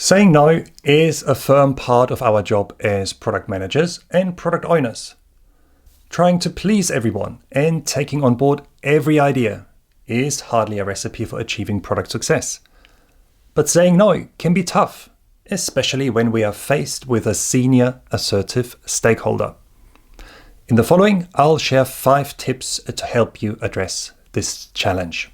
Saying no is a firm part of our job as product managers and product owners. Trying to please everyone and taking on board every idea is hardly a recipe for achieving product success. But saying no can be tough, especially when we are faced with a senior, assertive stakeholder. In the following, I'll share 5 tips to help you address this challenge.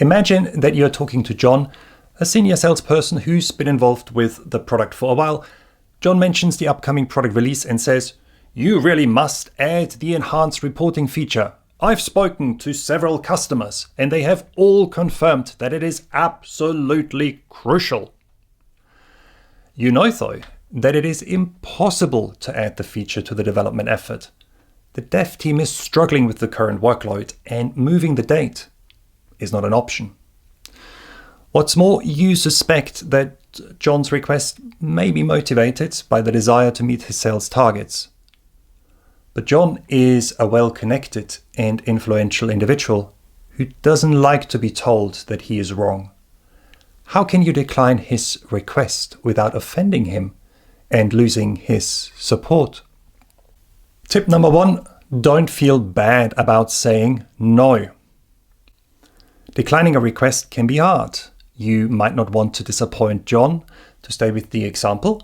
Imagine that you're talking to John, a senior salesperson who's been involved with the product for a while. John mentions the upcoming product release and says, "You really must add the enhanced reporting feature. I've spoken to several customers and they have all confirmed that it is absolutely crucial." You know, though, that it is impossible to add the feature to the development effort. The dev team is struggling with the current workload and moving the date is not an option. What's more, you suspect that John's request may be motivated by the desire to meet his sales targets. But John is a well-connected and influential individual who doesn't like to be told that he is wrong. How can you decline his request without offending him and losing his support? Tip number 1, don't feel bad about saying no. Declining a request can be hard. You might not want to disappoint John, to stay with the example.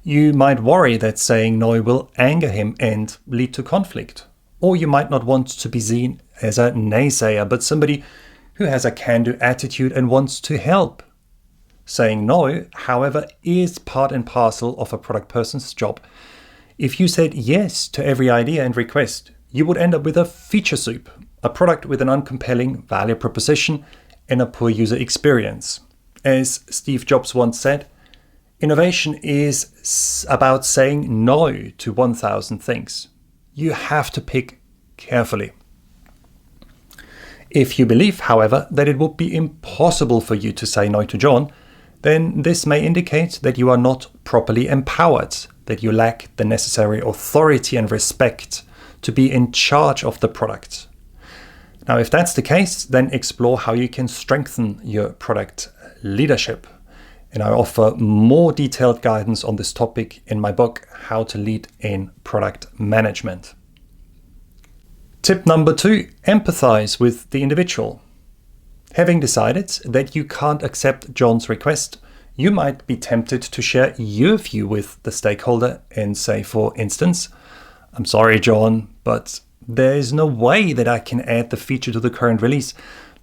You might worry that saying no will anger him and lead to conflict. Or you might not want to be seen as a naysayer, but somebody who has a can-do attitude and wants to help. Saying no, however, is part and parcel of a product person's job. If you said yes to every idea and request, you would end up with a feature soup, a product with an uncompelling value proposition and a poor user experience. As Steve Jobs once said, innovation is about saying no to 1,000 things. You have to pick carefully. If you believe, however, that it would be impossible for you to say no to John, then this may indicate that you are not properly empowered, that you lack the necessary authority and respect to be in charge of the product. Now, if that's the case, then explore how you can strengthen your product leadership. And I offer more detailed guidance on this topic in my book, How to Lead in Product Management. Tip number 2, empathize with the individual. Having decided that you can't accept John's request, you might be tempted to share your view with the stakeholder and say, for instance, "I'm sorry, John, but there is no way that I can add the feature to the current release.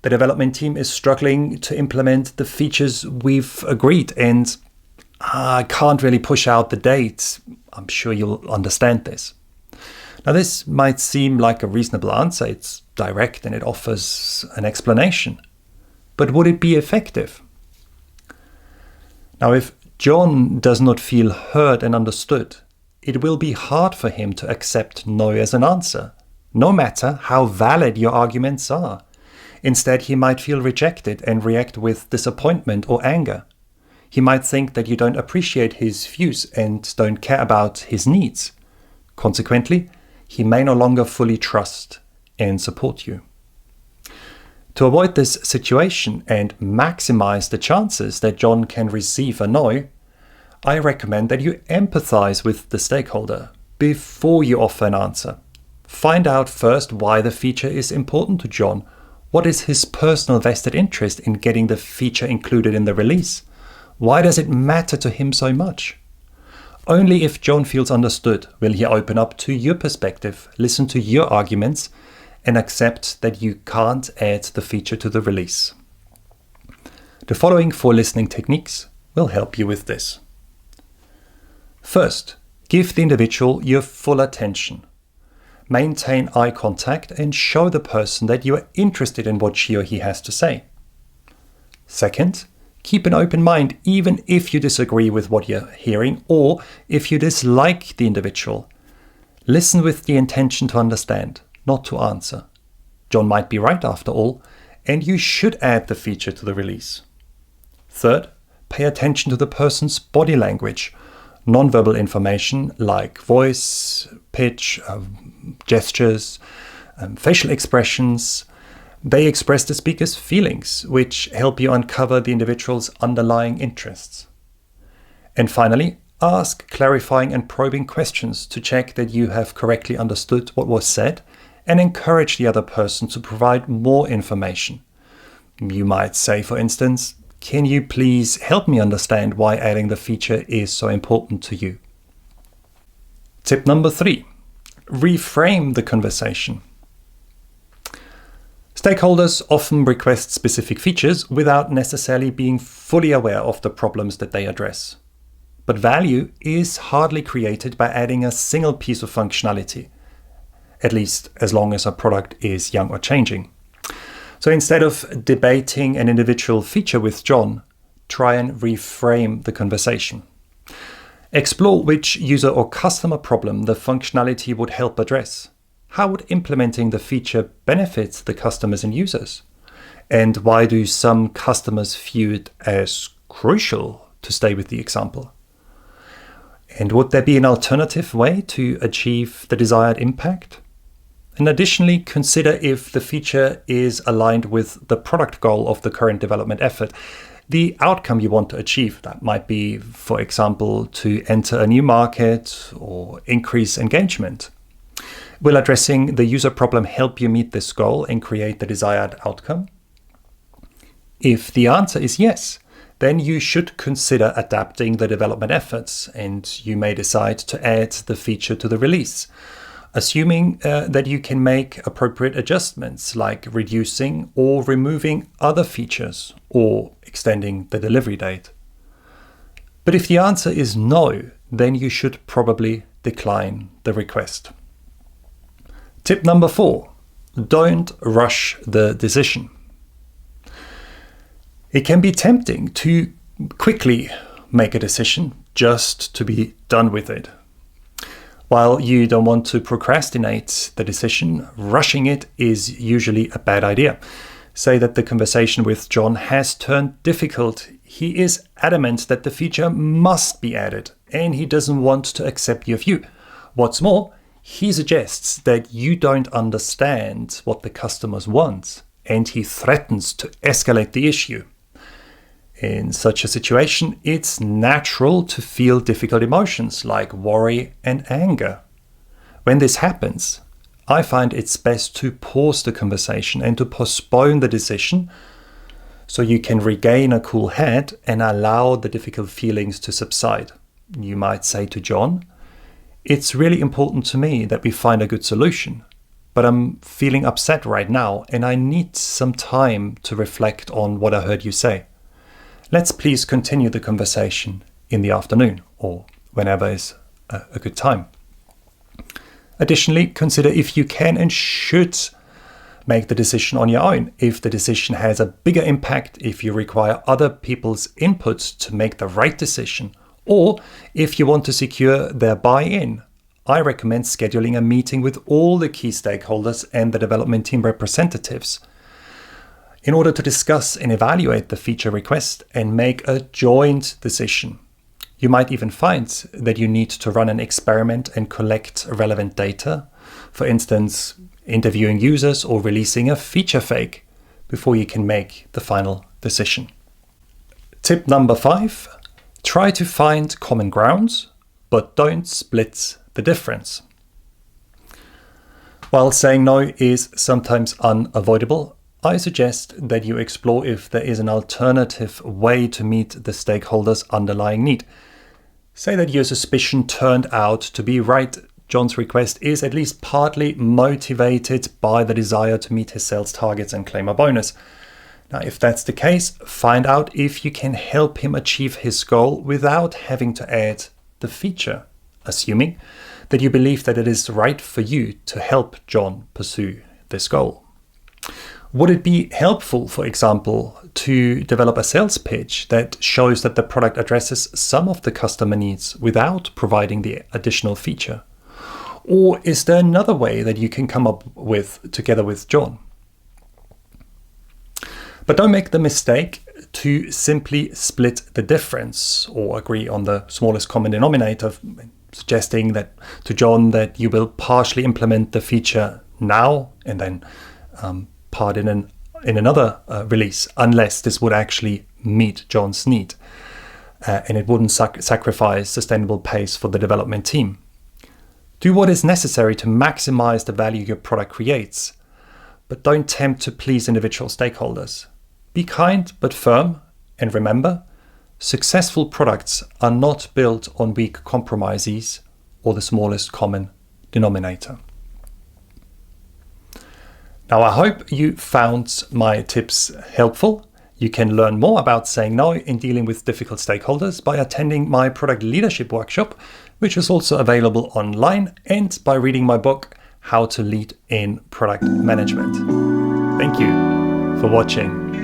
The development team is struggling to implement the features we've agreed, and I can't really push out the date. I'm sure you'll understand this." Now, this might seem like a reasonable answer. It's direct and it offers an explanation. But would it be effective? Now, if John does not feel heard and understood, it will be hard for him to accept no as an answer, no matter how valid your arguments are. Instead, he might feel rejected and react with disappointment or anger. He might think that you don't appreciate his views and don't care about his needs. Consequently, he may no longer fully trust and support you. To avoid this situation and maximize the chances that John can receive a no, I recommend that you empathize with the stakeholder before you offer an answer. Find out first why the feature is important to John. What is his personal vested interest in getting the feature included in the release? Why does it matter to him so much? Only if John feels understood will he open up to your perspective, listen to your arguments, and accept that you can't add the feature to the release. The following 4 listening techniques will help you with this. First, give the individual your full attention. Maintain eye contact and show the person that you are interested in what she or he has to say. Second, keep an open mind even if you disagree with what you're hearing or if you dislike the individual. Listen with the intention to understand, not to answer. John might be right after all, and you should add the feature to the release. Third, pay attention to the person's body language. Nonverbal information like voice, pitch, gestures, facial expressions, they express the speaker's feelings, which help you uncover the individual's underlying interests. And finally, ask clarifying and probing questions to check that you have correctly understood what was said and encourage the other person to provide more information. You might say, for instance, "Can you please help me understand why adding the feature is so important to you?" Tip number 3, reframe the conversation. Stakeholders often request specific features without necessarily being fully aware of the problems that they address. But value is hardly created by adding a single piece of functionality, at least as long as a product is young or changing. So instead of debating an individual feature with John, try and reframe the conversation. Explore which user or customer problem the functionality would help address. How would implementing the feature benefit the customers and users? And why do some customers view it as crucial, to stay with the example? And would there be an alternative way to achieve the desired impact? And additionally, consider if the feature is aligned with the product goal of the current development effort. The outcome you want to achieve, that might be, for example, to enter a new market or increase engagement. Will addressing the user problem help you meet this goal and create the desired outcome? If the answer is yes, then you should consider adapting the development efforts, and you may decide to add the feature to the release, assuming that you can make appropriate adjustments like reducing or removing other features or extending the delivery date. But if the answer is no, then you should probably decline the request. Tip number 4, don't rush the decision. It can be tempting to quickly make a decision just to be done with it. While you don't want to procrastinate the decision, rushing it is usually a bad idea. Say that the conversation with John has turned difficult. He is adamant that the feature must be added, and he doesn't want to accept your view. What's more, he suggests that you don't understand what the customers want, and he threatens to escalate the issue. In such a situation, it's natural to feel difficult emotions like worry and anger. When this happens, I find it's best to pause the conversation and to postpone the decision so you can regain a cool head and allow the difficult feelings to subside. You might say to John, "It's really important to me that we find a good solution, but I'm feeling upset right now and I need some time to reflect on what I heard you say. Let's please continue the conversation in the afternoon," or whenever is a good time. Additionally, consider if you can and should make the decision on your own, if the decision has a bigger impact, if you require other people's input to make the right decision, or if you want to secure their buy-in. I recommend scheduling a meeting with all the key stakeholders and the development team representatives in order to discuss and evaluate the feature request and make a joint decision. You might even find that you need to run an experiment and collect relevant data, for instance, interviewing users or releasing a feature fake before you can make the final decision. Tip number 5, try to find common grounds, but don't split the difference. While saying no is sometimes unavoidable, I suggest that you explore if there is an alternative way to meet the stakeholder's underlying need. Say that your suspicion turned out to be right. John's request is at least partly motivated by the desire to meet his sales targets and claim a bonus. Now, if that's the case, find out if you can help him achieve his goal without having to add the feature, assuming that you believe that it is right for you to help John pursue this goal. Would it be helpful, for example, to develop a sales pitch that shows that the product addresses some of the customer needs without providing the additional feature? Or is there another way that you can come up with together with John? But don't make the mistake to simply split the difference or agree on the smallest common denominator, suggesting that to John that you will partially implement the feature now and then part in another release, unless this would actually meet John's need and it wouldn't sacrifice sustainable pace for the development team. Do what is necessary to maximize the value your product creates, but don't attempt to please individual stakeholders. Be kind but firm, and remember, successful products are not built on weak compromises or the smallest common denominator. Now, I hope you found my tips helpful. You can learn more about saying no in dealing with difficult stakeholders by attending my product leadership workshop, which is also available online, and by reading my book, How to Lead in Product Management. Thank you for watching.